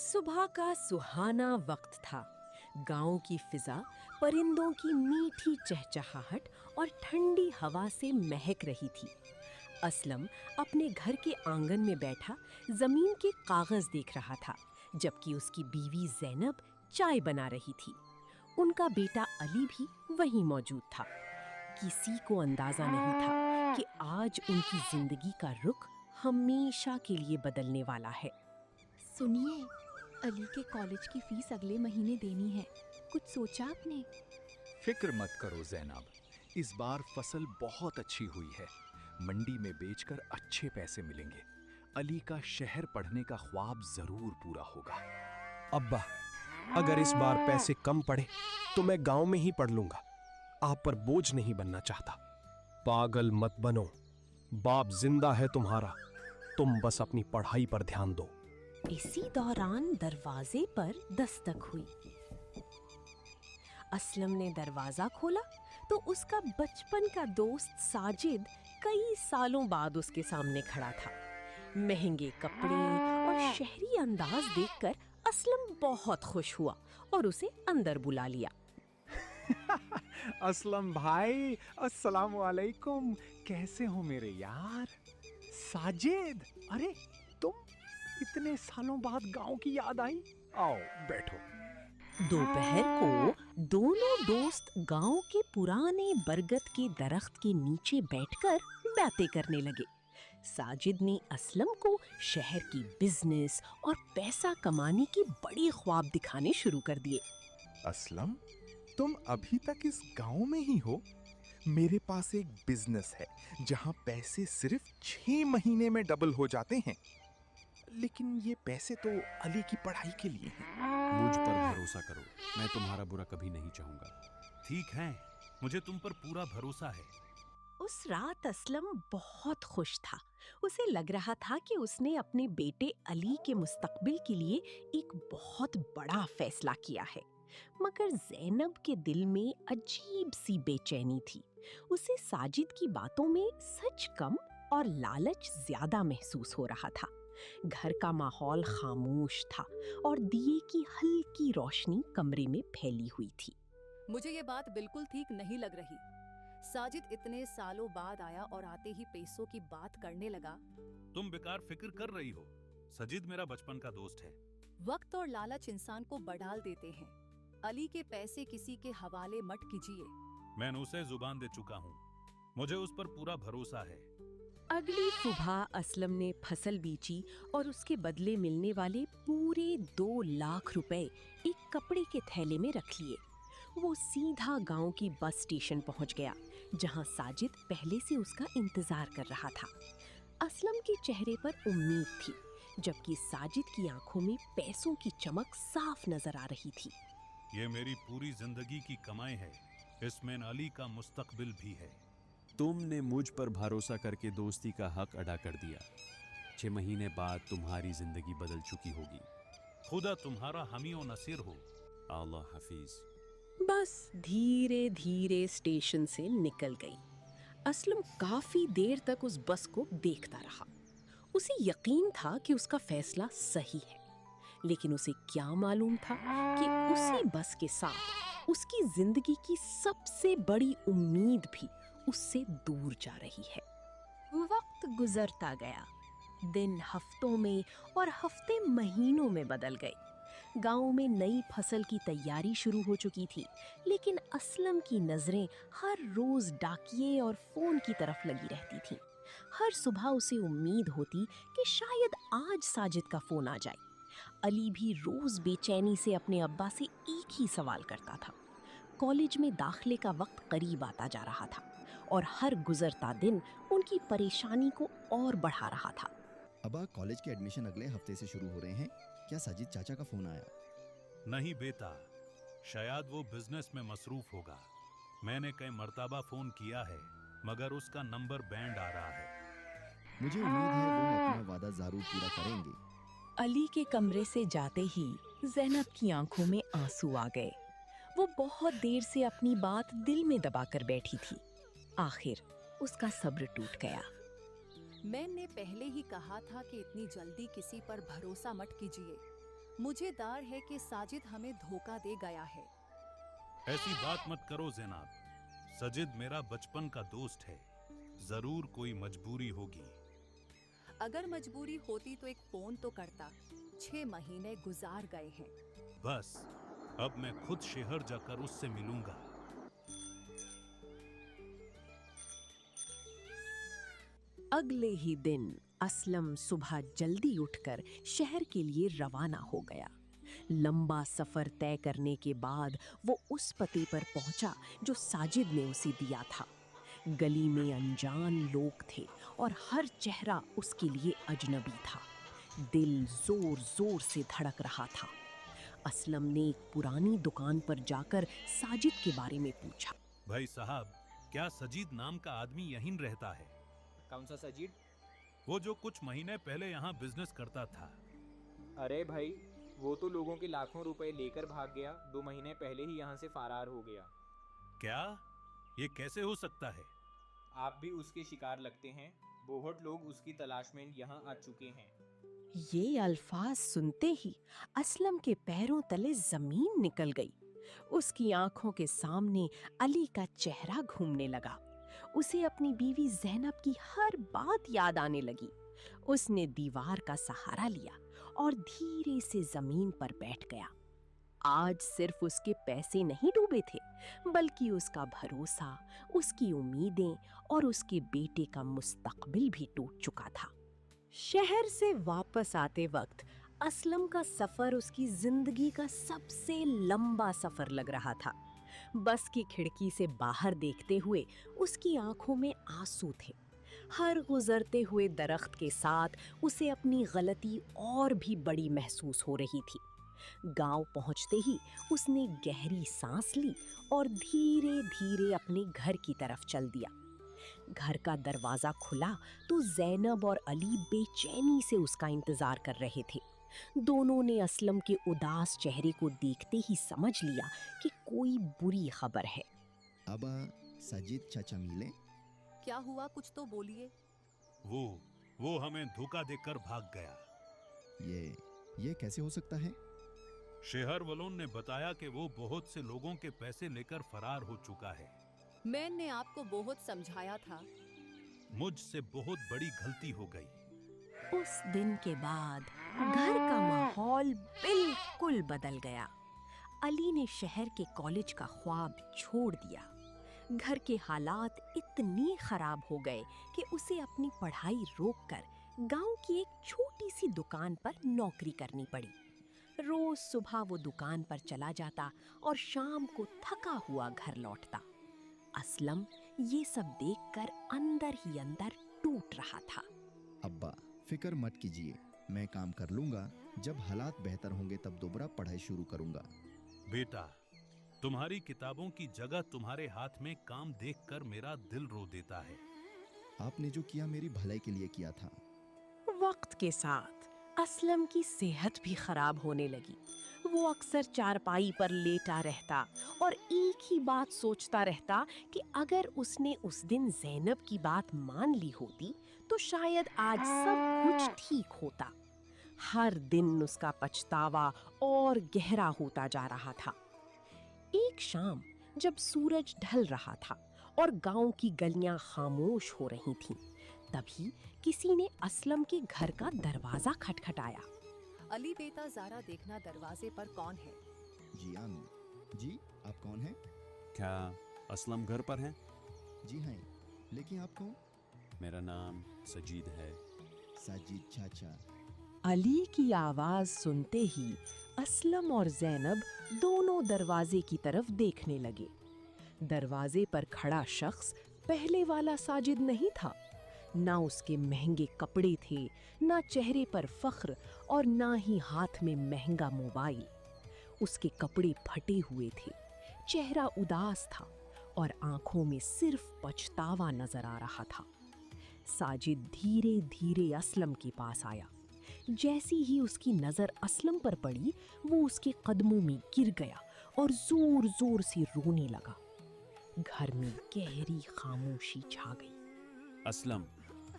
सुबह का सुहाना वक्त था। गांव की फिजा परिंदों की मीठी चहचहाहट और ठंडी हवा से महक रही थी। असलम अपने घर के आंगन में बैठा जमीन के कागज देख रहा था, जबकि उसकी बीवी ज़ैनब चाय बना रही थी। उनका बेटा अली भी वहीं मौजूद था। किसी को अंदाजा नहीं था कि आज उनकी जिंदगी का रुख हमेशा के लिए बदलने वाला है। सुनिए, अली के कॉलेज की फीस अगले महीने देनी है। कुछ सोचा आपने? फिक्र मत करो ज़ैनब, इस बार फसल बहुत अच्छी हुई है। मंडी में बेचकर अच्छे पैसे मिलेंगे। अली का शहर पढ़ने का ख्वाब जरूर पूरा होगा। अब्बा, अगर इस बार पैसे कम पड़े तो मैं गांव में ही पढ़ लूंगा। आप पर बोझ नहीं बनना चाहता। पागल मत बनो, बाप जिंदा है तुम्हारा। तुम बस अपनी पढ़ाई पर ध्यान दो। इसी दौरान दरवाजे पर दस्तक हुई। असलम ने दरवाजा खोला तो उसका बचपन का दोस्त साजिद कई सालों बाद उसके सामने खड़ा था। महंगे कपड़े और शहरी अंदाज देखकर असलम बहुत खुश हुआ और उसे अंदर बुला लिया। असलम भाई, अस्सलाम वालेकुम। कैसे हो मेरे यार? साजिद, अरे तुम, इतने सालों बाद गांव की याद आई। आओ बैठो। दोपहर को दोनों दोस्त गांव के पुराने बरगद के दरख्त के नीचे बैठकर बातें करने लगे। साजिद ने असलम को शहर की बिजनेस और पैसा कमाने के बड़े ख्वाब दिखाने शुरू कर दिए। असलम, तुम अभी तक इस गांव में ही हो? मेरे पास एक बिजनेस है जहां पैसे सिर्फ 6 महीने में डबल हो जाते हैं। लेकिन ये पैसे तो अली की पढ़ाई के लिए हैं। मुझ पर भरोसा करो, मैं तुम्हारा बुरा कभी नहीं चाहूंगा। ठीक है, मुझे तुम पर पूरा भरोसा है। उस रात असलम बहुत खुश था। उसे लग रहा था कि उसने अपने बेटे अली के मुस्तकबिल के लिए एक बहुत बड़ा फैसला किया है। मगर ज़ैनब के दिल में अजीब सी बेचैनी थी। उसे साजिद की बातों में सच कम और लालच ज्यादा महसूस हो रहा था। घर का माहौल खामोश था और दिए की हल्की रोशनी कमरे में फैली हुई थी। मुझे ये बात बिल्कुल ठीक नहीं लग रही। साजिद इतने सालों बाद आया और आते ही पैसों की बात करने लगा। तुम बेकार फिक्र कर रही हो। साजिद मेरा बचपन का दोस्त है। वक्त और लालच इंसान को बढ़ाल देते हैं। अली के पैसे किसी के हवाले मत कीजिए। मैंने उसे जुबान दे चुका हूँ। मुझे उस पर पूरा भरोसा है। अगली सुबह असलम ने फसल बीची और उसके बदले मिलने वाले पूरे 2 लाख रुपए एक कपड़े के थैले में रख लिए। वो सीधा गांव की बस स्टेशन पहुंच गया, जहां साजिद पहले से उसका इंतजार कर रहा था। असलम के चेहरे पर उम्मीद थी, जबकि साजिद की आंखों में पैसों की चमक साफ नजर आ रही थी। ये मेरी पूरी जिंदगी की कमाई है। इसमें अली का मुस्तकबिल भी है। तुमने मुझ पर भरोसा करके दोस्ती का हक अदा कर दिया। 6 महीने बाद तुम्हारी जिंदगी बदल चुकी होगी। खुदा तुम्हारा हामी और नसीर हो। अल्लाह हाफिज। बस धीरे धीरे स्टेशन से निकल गई। असलम काफी देर तक उस बस को देखता रहा। उसे यकीन था कि उसका फैसला सही है, लेकिन उसे क्या मालूम था कि उसी बस के साथ उसकी जिंदगी की सबसे बड़ी उम्मीद भी उससे दूर जा रही है। वक्त गुजरता गया। दिन हफ्तों में और हफ्ते महीनों में बदल गए। गांव में नई फसल की तैयारी शुरू हो चुकी थी, लेकिन असलम की नजरें हर रोज डाकिये और फोन की तरफ लगी रहती थीं। हर सुबह उसे उम्मीद होती कि शायद आज साजिद का फोन आ जाए। अली भी रोज बेचैनी से अपने अब्बा से एक ही सवाल करता था। कॉलेज में दाखिले का वक्त करीब आता जा रहा था और हर गुजरता दिन उनकी परेशानी को और बढ़ा रहा था। अब्बा, कॉलेज के एडमिशन अगले हफ्ते से शुरू हो रहे हैं। क्या साजिद चाचा का फोन आया? नहीं बेटा, शायद वो बिजनेस में मसरूफ होगा। मैंने कई मर्तबा फोन किया है, मगर उसका नंबर बैंड आ रहा है। मुझे उम्मीद है वो अपना वादा जरूर पूरा करेंगे। अली के कमरे से जाते ही ज़ैनब की आंखों में आंसू आ गए। वो बहुत देर से अपनी बात दिल में दबाकर बैठी थी। आखिर उसका सब्र टूट गया। मैंने पहले ही कहा था कि इतनी जल्दी किसी पर भरोसा मत कीजिए। मुझे डर है कि साजिद हमें धोखा दे गया है। ऐसी बात मत करो जैनब, सजिद मेरा बचपन का दोस्त है, जरूर कोई मजबूरी होगी। अगर मजबूरी होती तो एक फोन तो करता। 6 महीने गुजार गए हैं। बस अब मैं खुद शहर जाकर उससे मिलूंगा। अगले ही दिन असलम सुबह जल्दी उठकर शहर के लिए रवाना हो गया। लंबा सफर तय करने के बाद वो उस पते पर पहुंचा जो साजिद ने उसे दिया था। गली में अनजान लोग थे और हर चेहरा उसके लिए अजनबी था। दिल जोर जोर से धड़क रहा था। असलम ने एक पुरानी दुकान पर जाकर साजिद के बारे में पूछा। भाई साहब, क्या सजीद नाम का आदमी यहीं रहता है? कौन सा सजीद? वो जो कुछ महीने पहले यहाँ बिजनेस करता था। अरे भाई, वो तो लोगों के लाखों रुपए लेकर भाग गया। 2 महीने पहले ही यहाँ से फरार हो गया। क्या? ये कैसे हो सकता है? आप भी उसके शिकार लगते हैं। बहुत लोग उसकी तलाश में यहाँ आ चुके हैं। ये अल्फाज सुनते ही असलम के पैरों तले जमीन निकल गई। उसकी आंखों के सामने अली का चेहरा घूमने लगा। उसे अपनी बीवी ज़ैनब की हर बात याद आने लगी। उसने दीवार का सहारा लिया और धीरे से जमीन पर बैठ गया। आज सिर्फ उसके पैसे नहीं डूबे थे, बल्कि उसका भरोसा, उसकी उम्मीदें और उसके बेटे का मुस्तकबिल भी टूट चुका था। शहर से वापस आते वक्त असलम का सफर उसकी जिंदगी का सबसे लंबा सफर लग रहा था। बस की खिड़की से बाहर देखते हुए उसकी आंखों में आंसू थे। हर गुजरते हुए दरख्त के साथ उसे अपनी गलती और भी बड़ी महसूस हो रही थी। गांव पहुंचते ही उसने गहरी सांस ली और धीरे धीरे अपने घर की तरफ चल दिया। घर का दरवाजा खुला तो ज़ैनब और अली बेचैनी से उसका इंतजार कर रहे थे। दोनों ने असलम के उदास चेहरे को देखते ही समझ लिया कि कोई बुरी खबर है। अब साजिद चाचा मिले? क्या हुआ, कुछ तो बोलिए। वो हमें धोखा देकर भाग गया। ये कैसे हो सकता है? शहर वालों ने बताया कि वो बहुत से लोगों के पैसे लेकर फरार हो चुका है। मैंने आपको बहुत समझाया था। मुझसे बहुत बड़ी गलती हो गई। उस दिन के बाद घर का माहौल बिल्कुल बदल गया। अली ने शहर के कॉलेज का ख्वाब छोड़ दिया। घर के हालात इतने खराब हो गए कि उसे अपनी पढ़ाई रोककर गांव की एक छोटी सी दुकान पर नौकरी करनी पड़ी। रोज सुबह वो दुकान पर चला जाता और शाम को थका हुआ घर लौटता। असलम ये सब देखकर अंदर ही अंदर टूट रहा था। अब्बा, फिक्र मत कीजिए, मैं काम कर लूंगा। जब हालात बेहतर होंगे तब दोबारा पढ़ाई शुरू करूंगा। बेटा, तुम्हारी किताबों की जगह तुम्हारे हाथ में काम देखकर मेरा दिल रो देता है। आपने जो किया मेरी भलाई के लिए किया था। वक्त के साथ असलम की सेहत भी खराब होने लगी। वो अक्सर चारपाई पर लेटा रहता और एक ही बात सोचता रहता कि अगर उसने उस दिन ज़ैनब की बात मान ली होती तो शायद आज सब कुछ ठीक होता। हर दिन उसका पछतावा और गहरा होता जा रहा था। एक शाम जब सूरज ढल रहा था और गांव की गलियां खामोश हो रही थीं, तभी किसी ने असलम के घर का दरवाजा खटखटाया। अली बेटा, जरा देखना दरवाजे पर कौन है। जी अम्मी। जी, आप कौन हैं? क्या असलम घर पर हैं? जी हैं, लेकिन आप कौन? मेरा नाम सजीद है। साजिद चाचा। अली की आवाज सुनते ही असलम और ज़ैनब दोनों दरवाजे की तरफ देखने लगे। दरवाजे पर खड़ा शख्स पहले वाला साजिद नहीं था। ना उसके महंगे कपड़े थे, ना चेहरे पर फख्र और ना ही हाथ में महंगा मोबाइल। उसके कपड़े फटे हुए थे, चेहरा उदास था और आंखों में सिर्फ पछतावा नजर आ रहा था। साजिद धीरे धीरे असलम के पास आया। जैसी ही उसकी नजर असलम पर पड़ी, वो उसके कदमों में गिर गया और जोर जोर से रोने लगा। घर में गहरी खामोशी छा गई। असलम,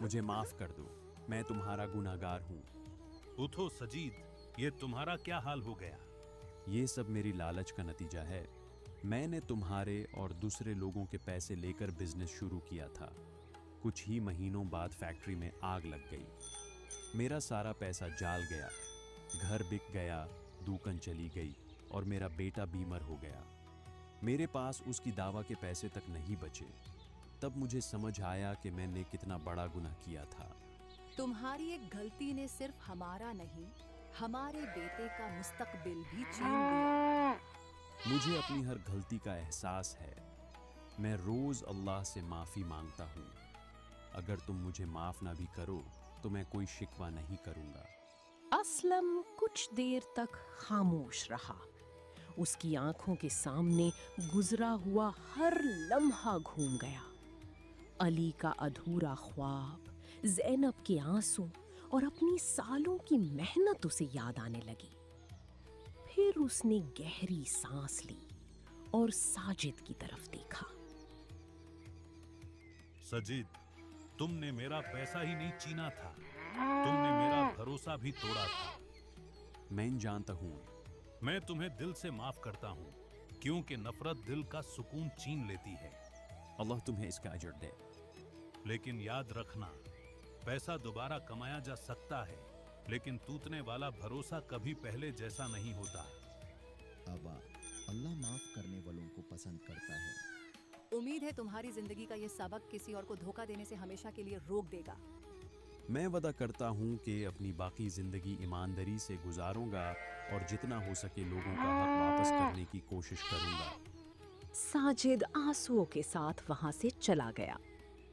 मुझे माफ कर दो, मैं तुम्हारा गुनाहगार हूँ। उठो सजीद, ये तुम्हारा क्या हाल हो गया? ये सब मेरी लालच का नतीजा है। मैंने तुम्हारे और दूसरे लोगों के पैसे लेकर बिजनेस शुरू किया था। कुछ ही महीनों बाद फैक्ट्री में आग लग गई। मेरा सारा पैसा जाल गया, घर बिक गया, दुकान चली गई और मेरा बेटा बीमार हो गया। मेरे पास उसकी दवा के पैसे तक नहीं बचे। तब मुझे समझ आया कि मैंने कितना बड़ा गुनाह किया था। तुम्हारी एक गलती ने सिर्फ हमारा नहीं, हमारे बेटे का मुस्तकबिल भी छीन लिया। मुझे अपनी हर गलती का एहसास है। मैं रोज अल्लाह से माफी मांगता हूँ। अगर तुम मुझे माफ ना भी करो तो मैं कोई शिकवा नहीं करूंगा। असलम कुछ देर तक खामोश रहा। उसकी आंखों के सामने गुजरा हुआ हर लम्हा घूम गया। अली का अधूरा ख्वाब, ज़ैनब के आंसू और अपनी सालों की मेहनत उसे याद आने लगी। फिर उसने गहरी सांस ली और साजिद की तरफ देखा। सजीद, तुमने मेरा पैसा ही नहीं छीना था, तुमने मेरा भरोसा भी तोड़ा था। मैं जानता हूँ। मैं तुम्हें दिल से माफ करता हूँ, क्योंकि नफरत दिल का सुकून छीन लेती है। अल्लाह तुम्हें इसका अजर दे। लेकिन याद रखना, पैसा दोबारा कमाया जा सकता है, लेकिन टूटने वाला भरोसा कभी पहले जैसा नहीं होता। अबा, अल्लाह माफ करने वालों को पसंद करता है। उम्मीद है तुम्हारी जिंदगी का ये सबक किसी और को धोखा देने से हमेशा के लिए रोक देगा। मैं वादा करता हूँ कि अपनी बाकी जिंदगी ईमानदारी से गुजारूंगा और जितना हो सके लोगों का हक वापस करने की कोशिश करूंगा। साजिद आंसुओं के साथ वहां से चला गया।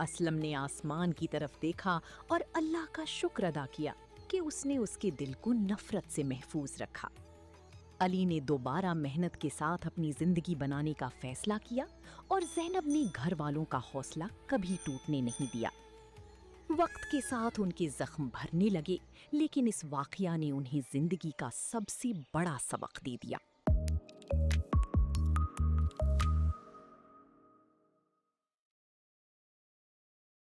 असलम ने आसमान की तरफ देखा और अल्लाह का शुक्र अदा किया कि उसने उसके दिल को नफरत से महफूज रखा। अली ने दोबारा मेहनत के साथ अपनी जिंदगी बनाने का फैसला किया और ज़ैनब ने घर वालों का हौसला कभी टूटने नहीं दिया। वक्त के साथ उनके जख्म भरने लगे, लेकिन इस वाकया ने उन्हें जिंदगी का सबसे बड़ा सबक दे दिया।